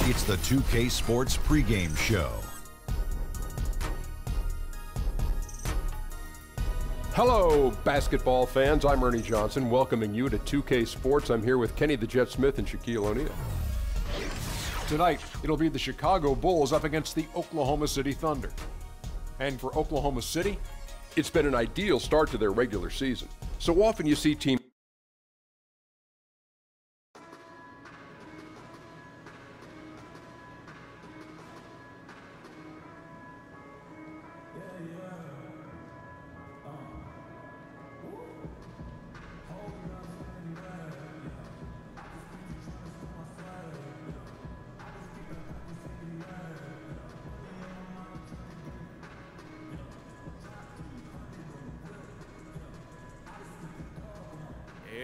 It's the 2K Sports pregame show. Hello, basketball fans. I'm Ernie Johnson, welcoming you to 2K Sports. I'm here with Kenny the Jet Smith and Shaquille O'Neal. Tonight, it'll be the Chicago Bulls up against the Oklahoma City Thunder. And for Oklahoma City, it's been an ideal start to their regular season. So often you see teams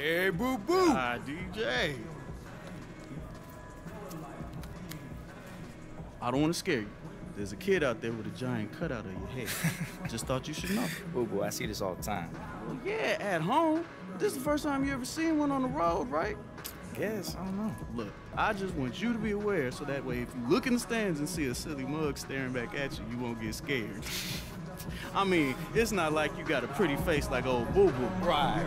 Hey, boo-boo. DJ. I don't want to scare you. There's a kid out there with a giant cutout of your head. Just thought you should know. Boo-boo, I see this all the time. Well, yeah, at home. This is the first time you ever seen one on the road, right? Guess, I don't know. Look, I just want you to be aware so that way if you look in the stands and see a silly mug staring back at you, you won't get scared. I mean, it's not like you got a pretty face like old boo-boo. Right.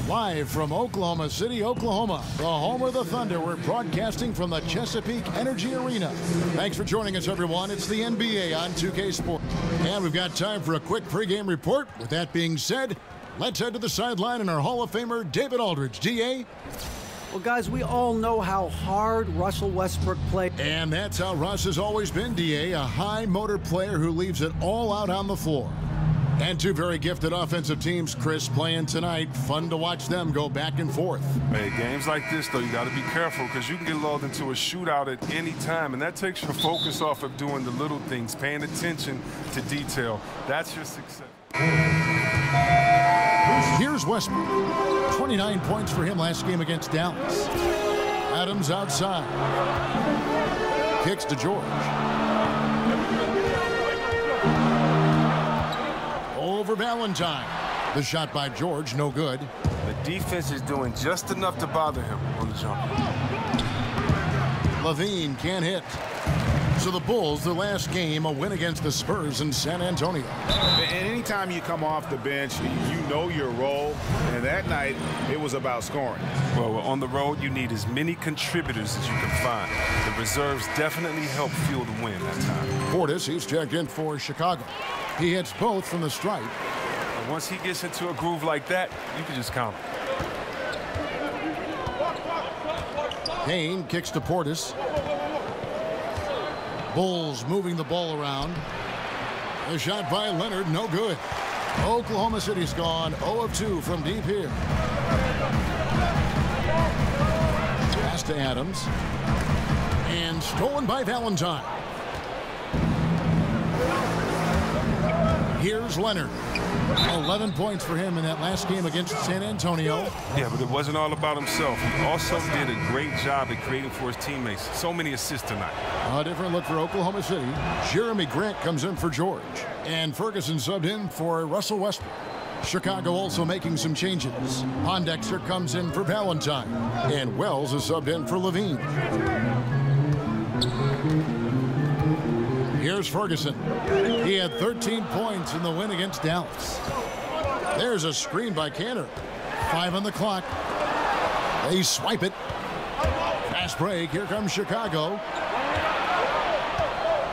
Live from Oklahoma City, Oklahoma, the home of the Thunder, we're broadcasting from the Chesapeake Energy Arena. Thanks for joining us, everyone. It's the NBA on 2K Sports. And we've got time for a quick pregame report. With that being said, let's head to the sideline and our Hall of Famer, David Aldridge. DA? Well, guys, we all know how hard Russell Westbrook played. And that's how Russ has always been, DA, a high-motor player who leaves it all out on the floor. And two very gifted offensive teams, Chris, playing tonight. Fun to watch them go back and forth. Hey, games like this, though, you got to be careful because you can get lulled into a shootout at any time, and that takes your focus off of doing the little things, paying attention to detail. That's your success. Here's Westbrook. 29 points for him last game against Dallas. Adams outside. Kicks to George. Over Valentine. The shot by George, no good. The defense is doing just enough to bother him on the jump. Levine can't hit. So the Bulls, the last game, a win against the Spurs in San Antonio. And anytime you come off the bench, you know your role. And that night, it was about scoring. Well, on the road, you need as many contributors as you can find. The reserves definitely help fuel the win that time. Portis, he's checked in for Chicago. He hits both from the stripe. And once he gets into a groove like that, you can just count him. Kane kicks to Portis. Bulls moving the ball around. A shot by Leonard, no good. Oklahoma City's gone 0 of 2 from deep here. Pass to Adams. And stolen by Valentine. Here's Leonard. 11 points for him in that last game against San Antonio. Yeah, but it wasn't all about himself. He also did a great job at creating for his teammates. So many assists tonight. A different look for Oklahoma City. Jeremy Grant comes in for George. And Ferguson subbed in for Russell Westbrook. Chicago also making some changes. Pondexter comes in for Valentine. And Wells is subbed in for Levine. Here's Ferguson. He had 13 points in the win against Dallas. There's a screen by Cantor. 5 on the clock. They swipe it. Fast break. Here comes Chicago.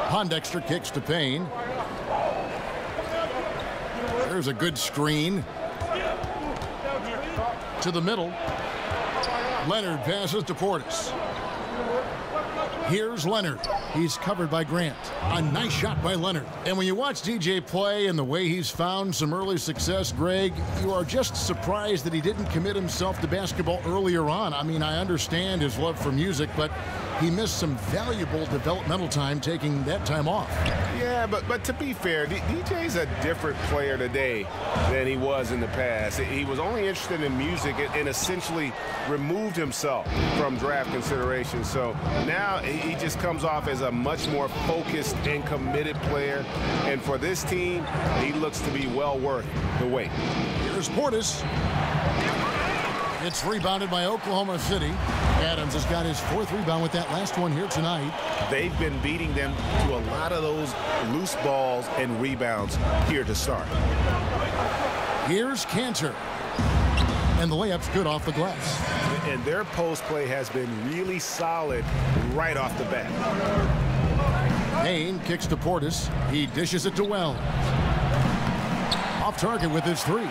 Pondexter kicks to Payne. There's a good screen. To the middle. Leonard passes to Portis. Here's Leonard. He's covered by Grant. A nice shot by Leonard. And when you watch DJ play and the way he's found some early success, Greg, you are just surprised that he didn't commit himself to basketball earlier on. I mean, I understand his love for music, but he missed some valuable developmental time taking that time off. Yeah, but to be fair, DJ's a different player today than he was in the past. He was only interested in music and essentially removed himself from draft consideration. So now he just comes off as a much more focused and committed player. And for this team, he looks to be well worth the wait. Here's Portis. It's rebounded by Oklahoma City. Adams has got his 4th rebound with that last one here tonight. They've been beating them to a lot of those loose balls and rebounds here to start. Here's Cantor. And the layup's good off the glass. And their post play has been really solid right off the bat. Payne kicks to Portis. He dishes it to Wells. Off target with his 3.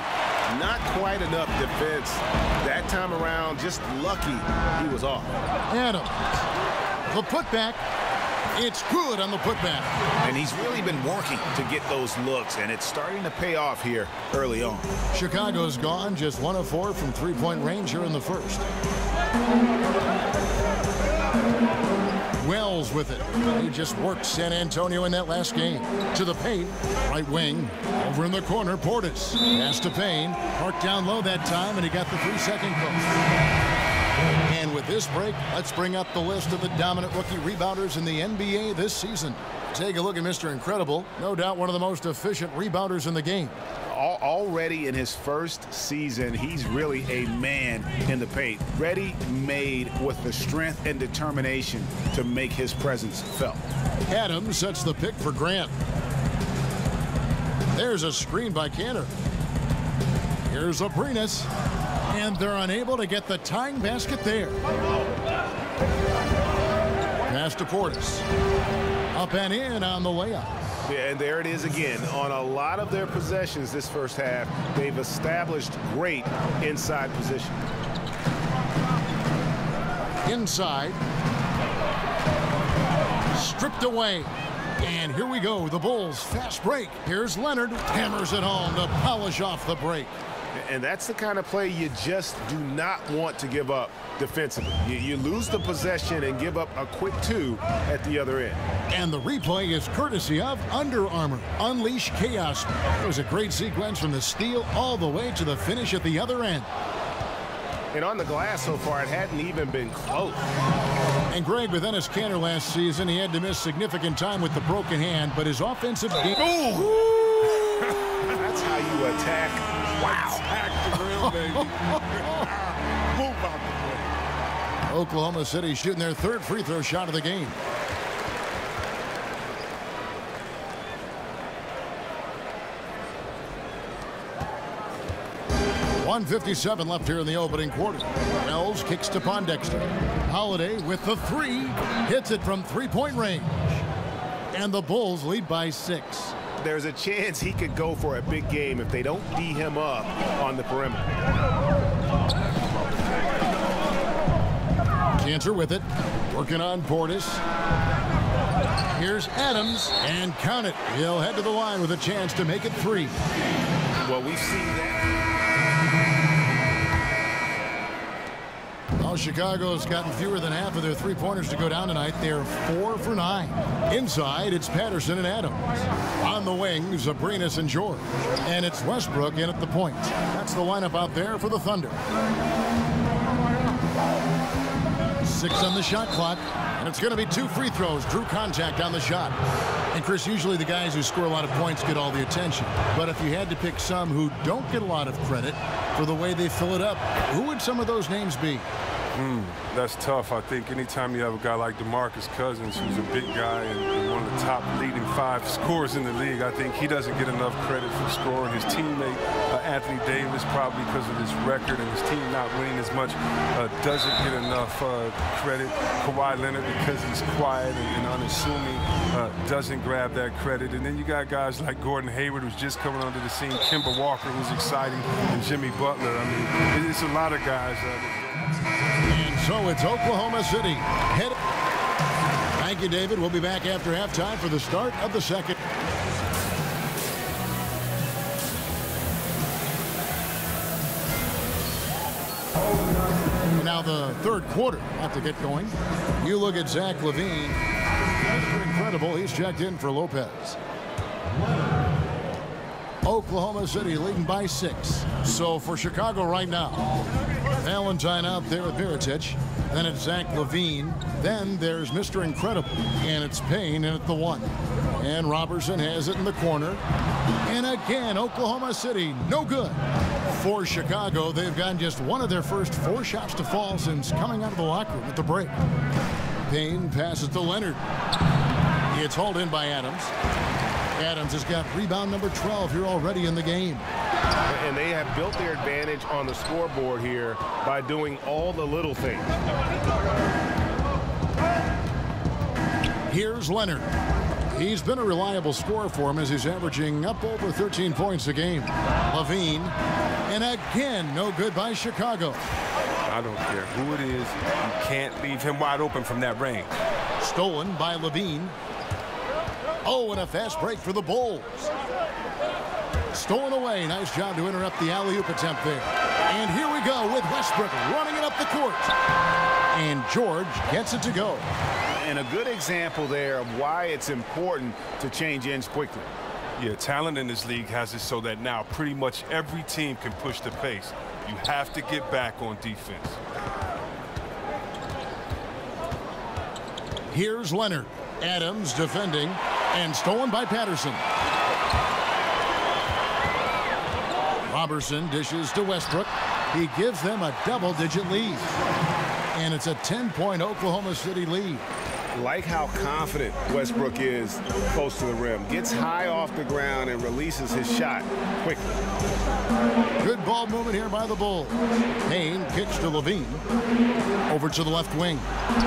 Not quite enough defense that time around. Just lucky he was off. Adams. The putback. It's good on the putback. And he's really been working to get those looks, and it's starting to pay off here early on. Chicago's gone just 1 of 4 from three-point range here in the first. Wells with it. He just worked San Antonio in that last game. To the paint. Right wing. Over in the corner, Portis. Pass to Payne. Parked down low that time, and he got the 3-second post. And with this break, let's bring up the list of the dominant rookie rebounders in the NBA this season. Take a look at Mr. Incredible. No doubt one of the most efficient rebounders in the game. Already in his first season, he's really a man in the paint. Ready-made with the strength and determination to make his presence felt. Adams sets the pick for Grant. There's a screen by Cantor. Here's Abrinas. And they're unable to get the tying basket there. Pass to Portis. Up and in on the layup. Yeah, and there it is again. On a lot of their possessions this first half, they've established great inside position. Inside. Stripped away. And here we go. The Bulls fast break. Here's Leonard. Hammers it home to polish off the break. And that's the kind of play you just do not want to give up defensively. You lose the possession and give up a quick 2 at the other end. And the replay is courtesy of Under Armour. Unleash chaos. It was a great sequence from the steal all the way to the finish at the other end. And on the glass so far, it hadn't even been close. And Greg, with Enes Kanter last season, he had to miss significant time with the broken hand, but his offensive game... That's how you attack. Wow. Attack the grill, baby. Move out the way. Oklahoma City shooting their 3rd free throw shot of the game. .157 left here in the opening quarter. Wells kicks to Pondexter. Holiday with the 3. Hits it from 3-point range. And the Bulls lead by 6. There's a chance he could go for a big game if they don't D him up on the perimeter. Cantor with it. Working on Portis. Here's Adams. And count it. He'll head to the line with a chance to make it 3. Well, we've seen that. Well, Chicago's gotten fewer than half of their three-pointers to go down tonight. They're 4 for 9. Inside, it's Patterson and Adams. On the wings, Abrinas and George. And it's Westbrook in at the point. That's the lineup out there for the Thunder. 6 on the shot clock. And it's going to be 2 free throws. Drew contact on the shot. And, Chris, usually the guys who score a lot of points get all the attention. But if you had to pick some who don't get a lot of credit for the way they fill it up, who would some of those names be? That's tough. I think anytime you have a guy like DeMarcus Cousins, who's a big guy and one of the top leading 5 scorers in the league, I think he doesn't get enough credit for scoring. His teammate, Anthony Davis, probably because of his record and his team not winning as much, doesn't get enough credit. Kawhi Leonard, because he's quiet and unassuming, doesn't grab that credit. And then you got guys like Gordon Hayward, who's just coming onto the scene, Kemba Walker, who's exciting, and Jimmy Butler. I mean, it's a lot of guys. And so it's Oklahoma City. Thank you, David. We'll be back after halftime for the start of the second. Now the third quarter about to get going. You look at Zach LaVine. Mr. Incredible. He's checked in for Lopez. Oklahoma City leading by 6. So for Chicago right now, Valentine out there with Mirotic. Then it's Zach LaVine. Then there's Mr. Incredible. And it's Payne in at the 1. And Robertson has it in the corner. And again, Oklahoma City, no good. For Chicago, they've gotten just one of their first 4 shots to fall since coming out of the locker room at the break. Payne passes to Leonard. It's hauled in by Adams. Adams has got rebound number 12 here already in the game. And they have built their advantage on the scoreboard here by doing all the little things. Here's Leonard. He's been a reliable scorer for him as he's averaging up over 13 points a game. LaVine. And again, no good by Chicago. I don't care who it is. You can't leave him wide open from that range. Stolen by LaVine. Oh, and a fast break for the Bulls. Stolen away. Nice job to interrupt the alley-oop attempt there. And here we go with Westbrook running it up the court. And George gets it to go. And a good example there of why it's important to change ends quickly. Yeah, talent in this league has it so that now pretty much every team can push the pace. You have to get back on defense. Here's Leonard. Adams defending. And stolen by Patterson. Robertson dishes to Westbrook. He gives them a double-digit lead. And it's a 10-point Oklahoma City lead. Like how confident Westbrook is close to the rim. Gets high off the ground and releases his shot quickly. Good ball movement here by the Bulls. Payne kicks to LaVine. Over to the left wing.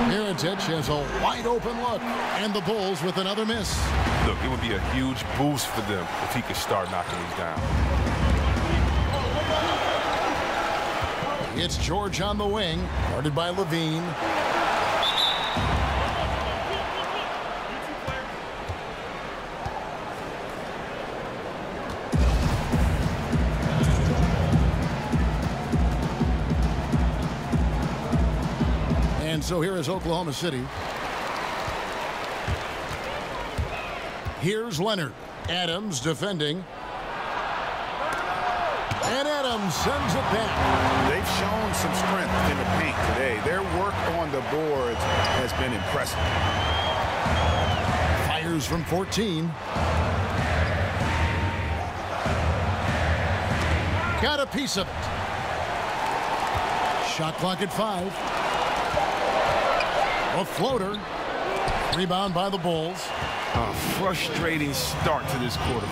Mirotic has a wide-open look. And the Bulls with another miss. Look, it would be a huge boost for them if he could start knocking these down. It's George on the wing. Guarded by LaVine. And so here is Oklahoma City. Here's Leonard. Adams defending. And Adams sends it back. They've shown some strength in the paint today. Their work on the boards has been impressive. Fires from 14. Got a piece of it. Shot clock at 5. A floater. Rebound by the Bulls. A frustrating start to this quarter.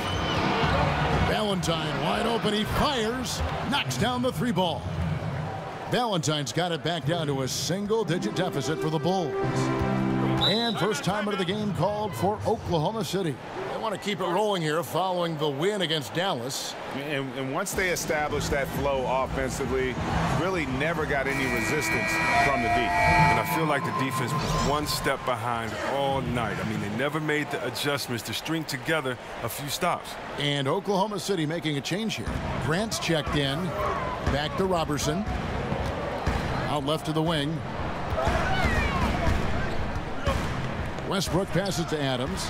Valentine wide open. He fires. Knocks down the 3 ball. Valentine's got it back down to a single-digit deficit for the Bulls. And first time of the game called for Oklahoma City. They want to keep it rolling here following the win against Dallas. And once they established that flow offensively, really never got any resistance from the deep. And I feel like the defense was one step behind all night. I mean, they never made the adjustments to string together a few stops. And Oklahoma City making a change here. Grant's checked in. Back to Robertson. Out left to the wing. Westbrook passes to Adams.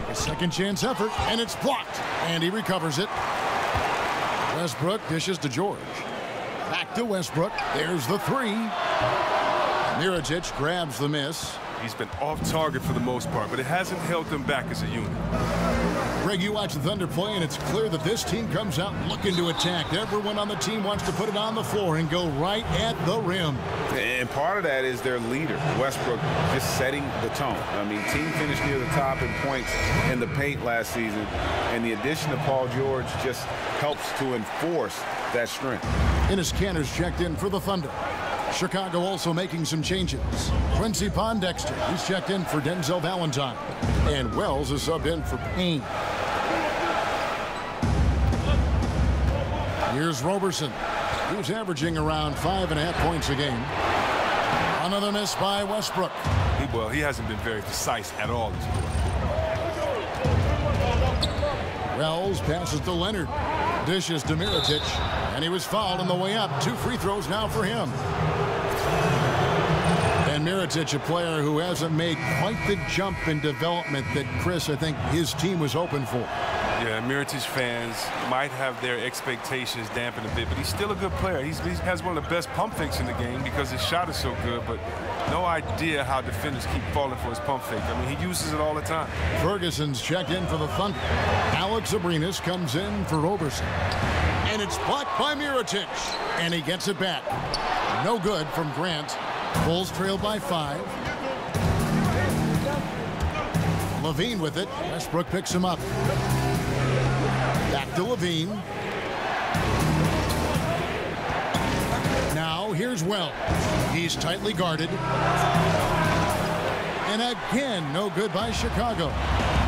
A second chance effort, and it's blocked. And he recovers it. Westbrook dishes to George. Back to Westbrook. There's the three. Mirotic grabs the miss. He's been off target for the most part, but it hasn't held them back as a unit. Greg, you watch the Thunder play, and it's clear that this team comes out looking to attack. Everyone on the team wants to put it on the floor and go right at the rim. And part of that is their leader, Westbrook, just setting the tone. I mean, team finished near the top in points in the paint last season, and the addition of Paul George just helps to enforce that strength. Enes Kanter's checked in for the Thunder. Chicago also making some changes. Quincy Pondexter, he's checked in for Denzel Valentine. And Wells is subbed in for Payne. Here's Roberson, who's averaging around 5.5 points a game. Another miss by Westbrook. He hasn't been very precise at all this quarter. Wells passes to Leonard. Dishes to Mirotic. And he was fouled on the way up. 2 free throws now for him. And Mirotic, a player who hasn't made quite the jump in development that Chris, I think, his team was hoping for. Yeah, Mirotic fans might have their expectations dampened a bit, but he's still a good player. He has one of the best pump fakes in the game because his shot is so good, but no idea how defenders keep falling for his pump fake. I mean, he uses it all the time. Ferguson's checked in for the Thunder. Alex Abrinas comes in for Roberson. And it's blocked by Mirotic. And he gets it back. No good from Grant. Bulls trail by 5. Levine with it. Westbrook picks him up. Back to Levine. Now here's Wells. He's tightly guarded. And again, no good by Chicago.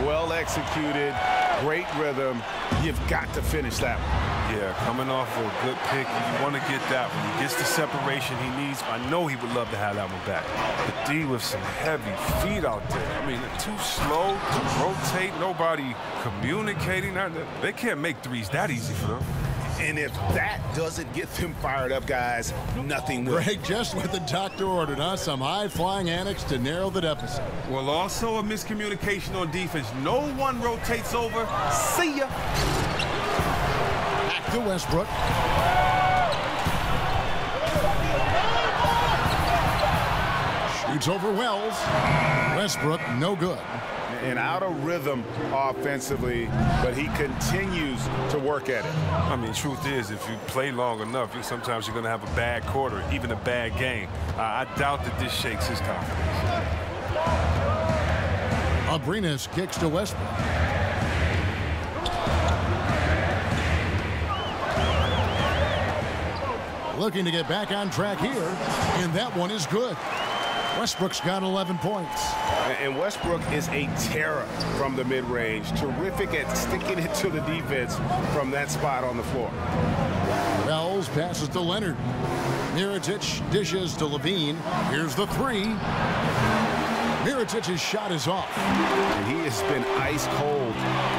Well executed, great rhythm. You've got to finish that one. Yeah, coming off of a good pick, you want to get that one. He gets the separation he needs. I know he would love to have that one back. But D with some heavy feet out there. I mean, they're too slow to rotate. Nobody communicating. They can't make threes that easy for them. And if that doesn't get them fired up, guys, nothing will. Greg, just what the doctor ordered, huh? Some high-flying annex to narrow the deficit. Well, also a miscommunication on defense. No one rotates over. See ya. Back to Westbrook. Shoots over Wells. Westbrook, no good. And out of rhythm offensively, but he continues to work at it. I mean, truth is, if you play long enough, sometimes you're going to have a bad quarter, even a bad game. I doubt that this shakes his confidence. Abrinas kicks to Westbrook. Looking to get back on track here, and that one is good. Westbrook's got 11 points. And Westbrook is a terror from the mid-range. Terrific at sticking it to the defense from that spot on the floor. Wells passes to Leonard. Mirotic dishes to Levine. Here's the three. Mirotic's shot is off. And he has been ice cold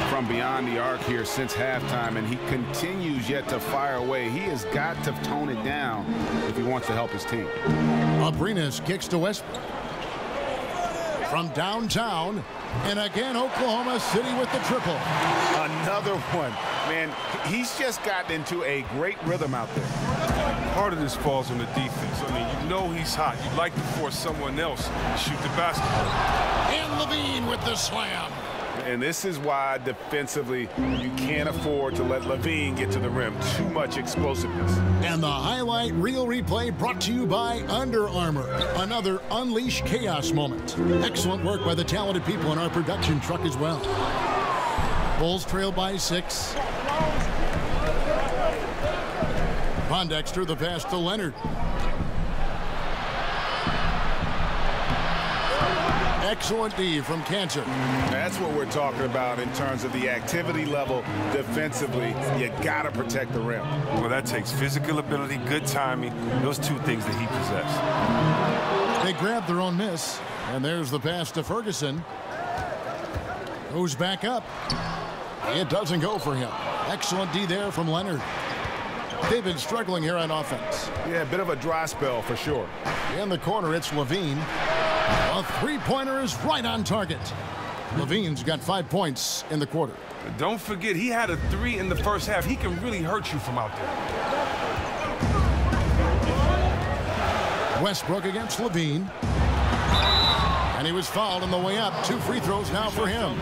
from beyond the arc here since halftime, and he continues yet to fire away. He has got to tone it down if he wants to help his team. Abrinas kicks to Westbrook. From downtown, and again, Oklahoma City with the triple. Another one. Man, he's just gotten into a great rhythm out there. Part of this falls on the defense. I mean, you know he's hot. You'd like to force someone else to shoot the basketball. And Levine with the slam. And this is why defensively you can't afford to let Levine get to the rim. Too much explosiveness. And the highlight reel replay brought to you by Under Armour. Another Unleash Chaos moment. Excellent work by the talented people in our production truck as well. Bulls trail by 6. Pondexter the pass to Leonard. Excellent D from Kanter. That's what we're talking about in terms of the activity level defensively. You got to protect the rim. Well, that takes physical ability, good timing, those two things that he possesses. They grab their own miss, and there's the pass to Ferguson. Who's back up? It doesn't go for him. Excellent D there from Leonard. They've been struggling here on offense. Yeah, a bit of a dry spell for sure. In the corner, it's Levine. A three-pointer is right on target. Levine's got 5 points in the quarter. Don't forget, he had a 3 in the first half. He can really hurt you from out there. Westbrook against Levine. And he was fouled on the way up. 2 free throws now for him.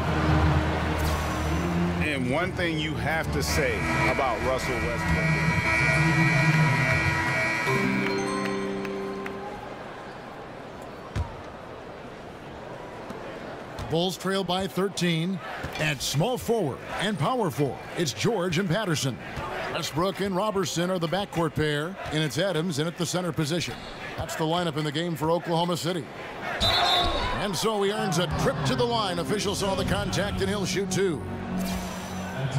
And one thing you have to say about Russell Westbrook. Bulls trail by 13. At small forward and power forward, it's George and Patterson. Westbrook and Robertson are the backcourt pair, and it's Adams in at the center position. That's the lineup in the game for Oklahoma City. And so he earns a trip to the line. Officials saw the contact, and he'll shoot 2.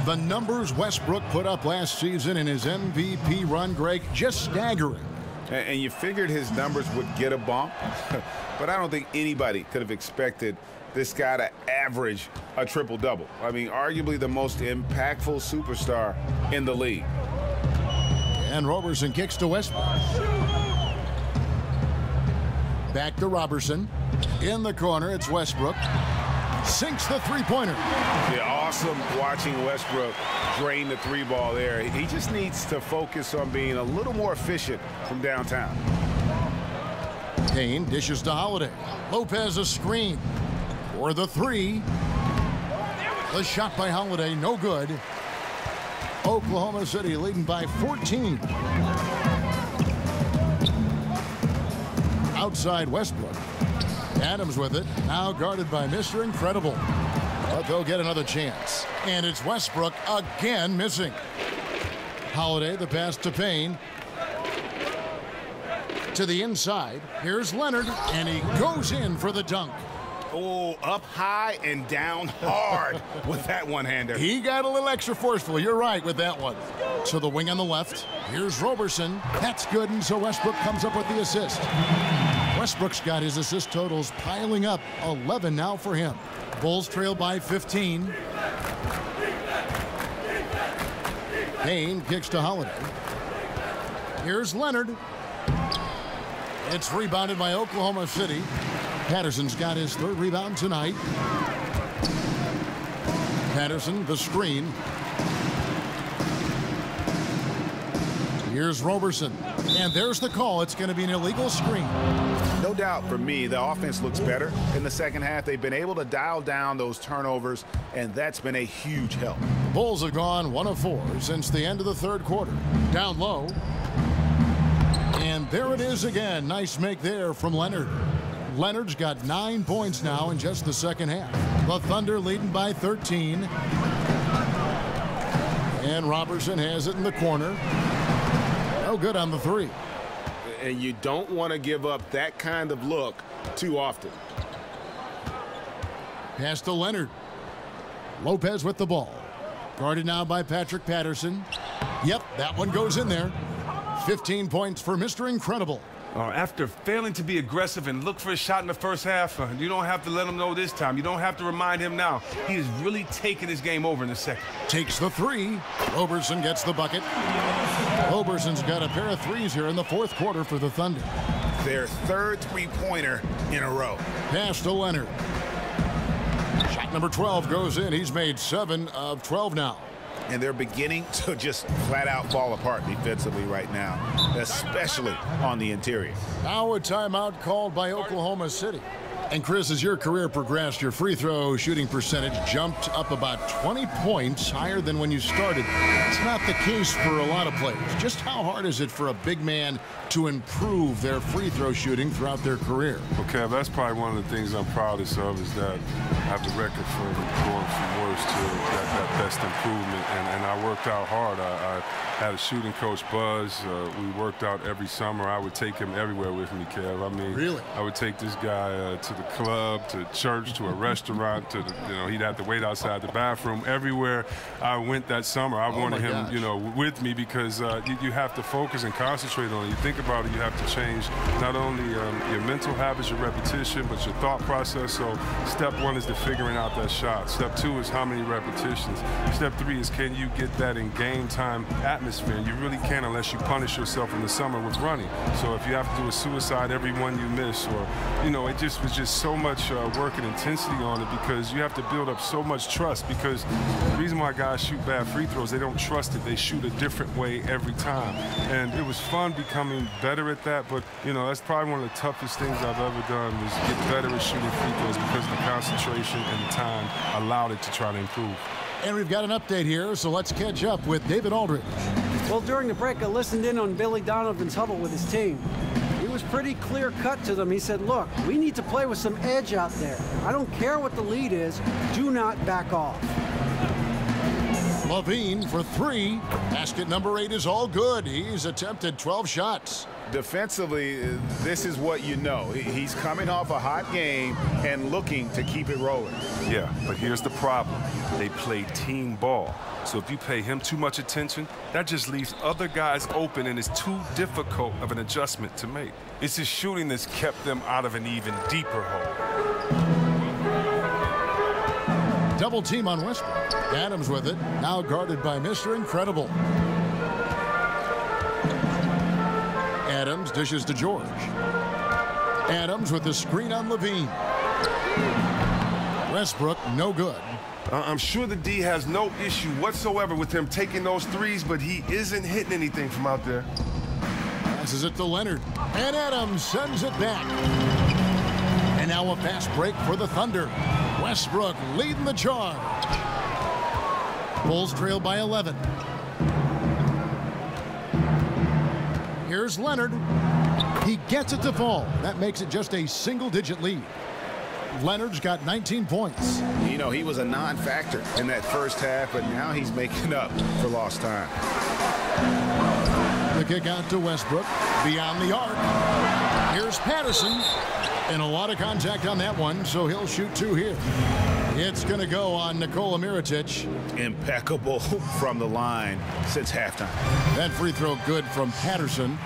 The numbers Westbrook put up last season in his MVP run, Greg, just staggering. And you figured his numbers would get a bump, but I don't think anybody could have expected this guy to average a triple-double. I mean, arguably the most impactful superstar in the league. And Robertson kicks to Westbrook. Back to Robertson. In the corner, it's Westbrook. Sinks the three-pointer. Yeah, awesome watching Westbrook drain the 3-ball there. He just needs to focus on being a little more efficient from downtown. Payne dishes to Holiday. Lopez a screen. For the 3. The shot by Holiday, no good. Oklahoma City leading by 14. Outside Westbrook. Adams with it. Now guarded by Mr. Incredible. But they'll get another chance. And it's Westbrook again missing. Holiday, the pass to Payne. To the inside. Here's Leonard. And he goes in for the dunk. Oh, up high and down hard with that one-hander. He got a little extra forceful. You're right with that one. To the wing on the left. Here's Robertson. That's good, and so Westbrook comes up with the assist. Westbrook's got his assist totals piling up. 11 now for him. Bulls trail by 15. Payne kicks to Holiday. Here's Leonard. It's rebounded by Oklahoma City. Patterson's got his 3rd rebound tonight. Patterson, the screen. Here's Robertson. And there's the call. It's going to be an illegal screen. No doubt for me, the offense looks better in the second half. They've been able to dial down those turnovers, and that's been a huge help. Bulls have gone 1 of 4 since the end of the 3rd quarter. Down low. And there it is again. Nice make there from Leonard. Leonard's got 9 points now in just the second half. The Thunder leading by 13. And Robertson has it in the corner. No good on the 3. And you don't want to give up that kind of look too often. Pass to Leonard. Lopez with the ball. Guarded now by Patrick Patterson. Yep, that one goes in there. 15 points for Mr. Incredible. After failing to be aggressive and look for a shot in the first half, you don't have to let him know this time. You don't have to remind him now. He is really taking this game over in the second. Takes the 3. Robertson gets the bucket. Robertson's got a pair of 3s here in the 4th quarter for the Thunder. Their 3rd 3-pointer in a row. Pass to Leonard. Shot number 12 goes in. He's made 7 of 12 now. And they're beginning to just flat out fall apart defensively right now, especially on the interior. Now a timeout called by Oklahoma City. And Chris, as your career progressed, your free throw shooting percentage jumped up about 20 points higher than when you started. It's not the case for a lot of players. Just how hard is it for a big man to improve their free throw shooting throughout their career? Okay, that's probably one of the things I'm proudest of is that I have the record for going from worst to that best improvement. And I worked out hard. I had a shooting coach, Buzz. We worked out every summer. I would take him everywhere with me, Kev. I mean, really? I would take this guy to the club, to church, to a restaurant, to the, he'd have to wait outside the bathroom. Everywhere I went that summer, I wanted him, with me because you have to focus and concentrate on it. You think about it, you have to change not only your mental habits, your repetition, but your thought process. So step 1 is the figuring out that shot. Step 2 is how how many repetitions. Step 3 is, can you get that in game time atmosphere? And you really can't unless you punish yourself in the summer with running. So if you have to do a suicide every one you miss, or, you know, it just was just so much work and intensity on it, because you have to build up so much trust. Because the reason why guys shoot bad free throws, they don't trust it. They shoot a different way every time. And it was fun becoming better at that, but, you know, that's probably one of the toughest things I've ever done, was get better at shooting free throws, because the concentration and the time allowed it to try to improve. And we've got an update here, so let's catch up with David Aldridge. Well, during the break, I listened in on Billy Donovan's huddle with his team. He was pretty clear-cut to them. He said, look, we need to play with some edge out there. I don't care what the lead is. Do not back off. Levine for 3. Basket number 8 is all good. He's attempted 12 shots. Defensively, this is what you know. He's coming off a hot game and looking to keep it rolling. Yeah, but here's the problem. They play team ball. So if you pay him too much attention, that just leaves other guys open, and it's too difficult of an adjustment to make. It's his shooting that's kept them out of an even deeper hole. Double team on Westbrook. Adams with it, now guarded by Mr. Incredible. Adams dishes to George. Adams with the screen on Levine. Westbrook, no good. I'm sure the D has no issue whatsoever with him taking those threes, but he isn't hitting anything from out there. Passes it to Leonard. And Adams sends it back. And now a fast break for the Thunder. Westbrook leading the charge. Bulls trail by 11. Here's Leonard. He gets it to fall. That makes it just a single-digit lead. Leonard's got 19 points. You know, he was a non-factor in that first half, but now he's making up for lost time. The kick out to Westbrook. Beyond the arc. Here's Patterson. And a lot of contact on that one, so he'll shoot 2 here. It's going to go on Nikola Mirotic. Impeccable from the line since halftime. That free throw good from Patterson.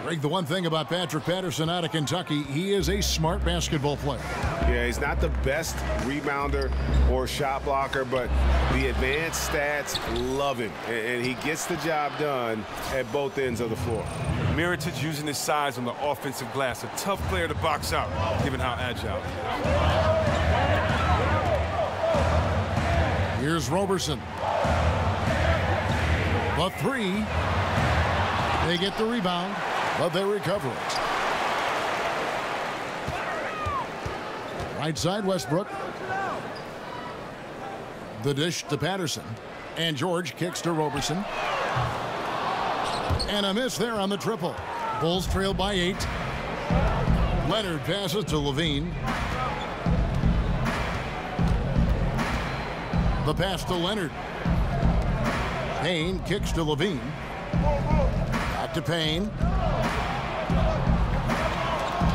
Greg, the one thing about Patrick Patterson out of Kentucky, he is a smart basketball player. Yeah, he's not the best rebounder or shot blocker, but the advanced stats love him, and he gets the job done at both ends of the floor. Mirotic using his size on the offensive glass. A tough player to box out, given how agile. Here's Roberson. The 3. They get the rebound, but they recover it. Right side, Westbrook. The dish to Patterson. And George kicks to Roberson. And a miss there on the triple. Bulls trail by 8. Leonard passes to Levine. The pass to Leonard. Payne kicks to Levine. Back to Payne.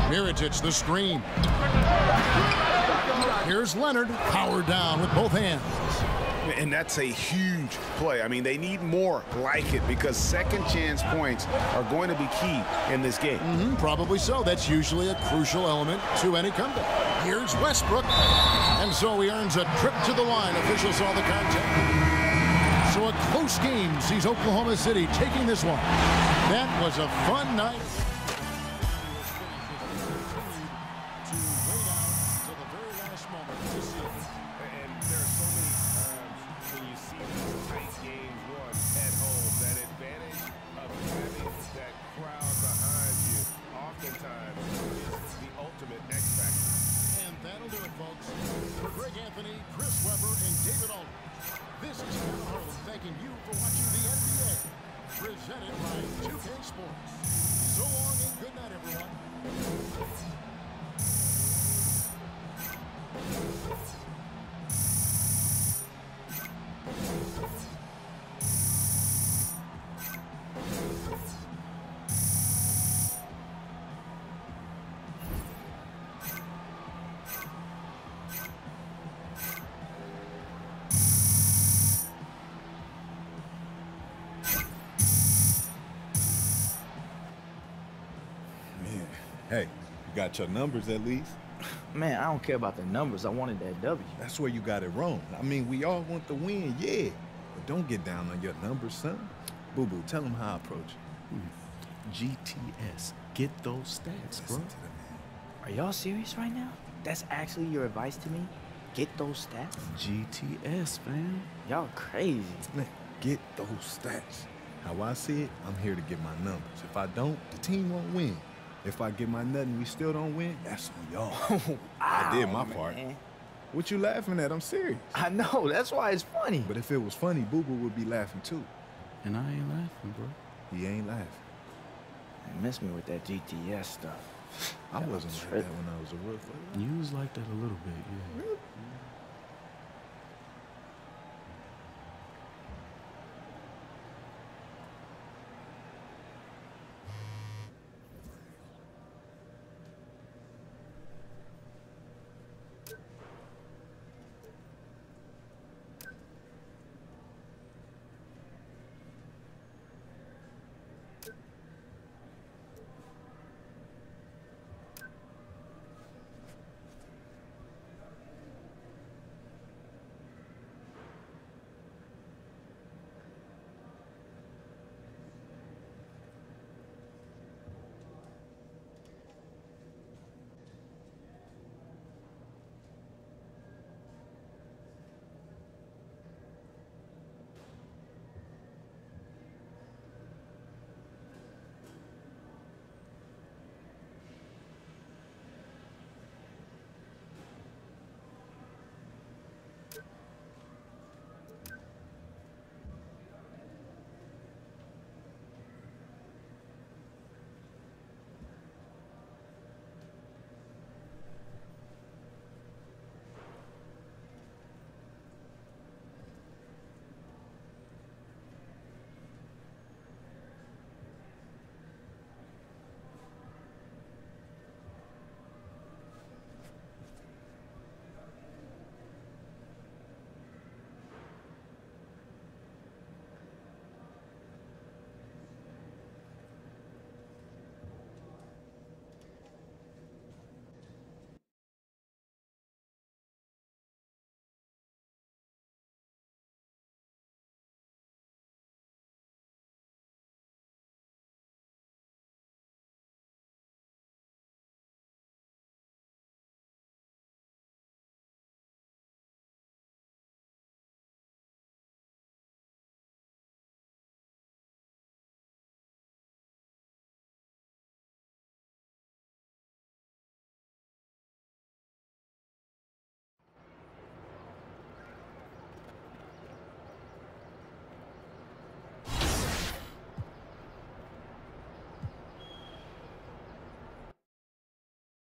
Mirotic the screen. Here's Leonard, powered down with both hands. And that's a huge play. I mean, they need more like it, because second chance points are going to be key in this game. Probably so. That's usually a crucial element to any comeback. Here's Westbrook. And so he earns a trip to the line. Officials saw the contact. So a close game sees Oklahoma City taking this one. That was a fun night. This is Kevin Harlan thanking you for watching the NBA, presented by 2K Sports. So long and good night, everyone. Hey, you got your numbers at least. Man, I don't care about the numbers. I wanted that W. That's where you got it wrong. I mean, we all want the win, yeah. But don't get down on your numbers, son. Boo-boo, tell him how I approach it. GTS. Get those stats, bro. Listen to the man. Are y'all serious right now? That's actually your advice to me? Get those stats? GTS, fam. Y'all crazy. Man, get those stats. How I see it, I'm here to get my numbers. If I don't, the team won't win. If I get my nut and we still don't win, that's on y'all. I did my part. Man. What you laughing at? I'm serious. I know, that's why it's funny. But if it was funny, Boo-Boo would be laughing too. And I ain't laughing, bro. He ain't laughing. You miss me with that GTS stuff. I wasn't like that when I was a rookie. You was like that a little bit, yeah.